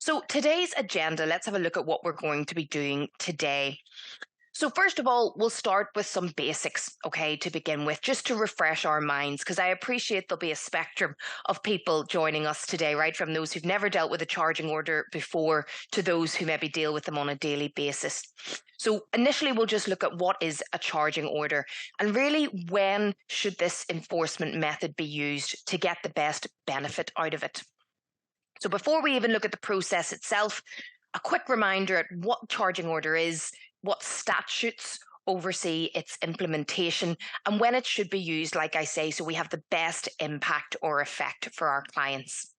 So today's agenda, let's have a look at what we're going to be doing today. So first of all, we'll start with some basics, okay, to begin with, just to refresh our minds, because I appreciate there'll be a spectrum of people joining us today, right, from those who've never dealt with a charging order before to those who maybe deal with them on a daily basis. So initially, we'll just look at what is a charging order and really when should this enforcement method be used to get the best benefit out of it. So before we even look at the process itself, a quick reminder at what charging order is, what statutes oversee its implementation, and when it should be used, like I say, so we have the best impact or effect for our clients.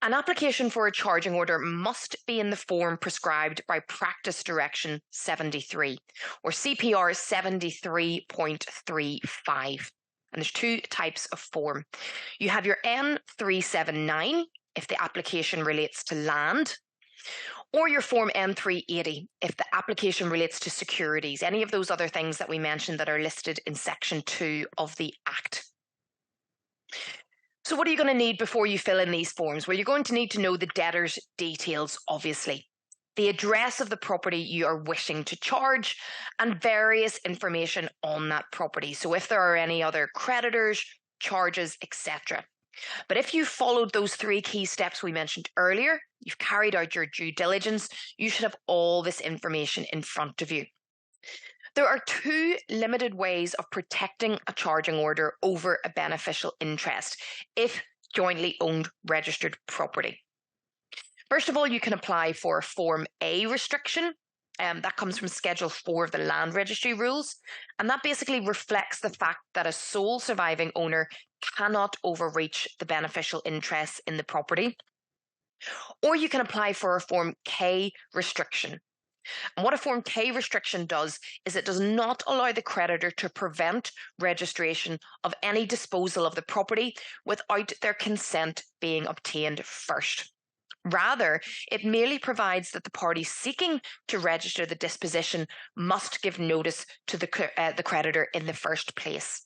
An application for a charging order must be in the form prescribed by Practice Direction 73 or CPR 73.35. And there's two types of form. You have your N379 if the application relates to land, or your Form N380 if the application relates to securities, any of those other things that we mentioned that are listed in Section 2 of the Act. So what are you going to need before you fill in these forms? Well, you're going to need to know the debtor's details, obviously, the address of the property you are wishing to charge, and various information on that property. So if there are any other creditors, charges, etc. But if you followed those three key steps we mentioned earlier, you've carried out your due diligence, you should have all this information in front of you. There are two limited ways of protecting a charging order over a beneficial interest if jointly owned registered property. First of all, you can apply for a Form A restriction. That comes from Schedule 4 of the Land Registry Rules, and that basically reflects the fact that a sole surviving owner cannot overreach the beneficial interest in the property. Or you can apply for a Form K restriction. And what a Form K restriction does is it does not allow the creditor to prevent registration of any disposal of the property without their consent being obtained first. Rather, it merely provides that the party seeking to register the disposition must give notice to the creditor in the first place.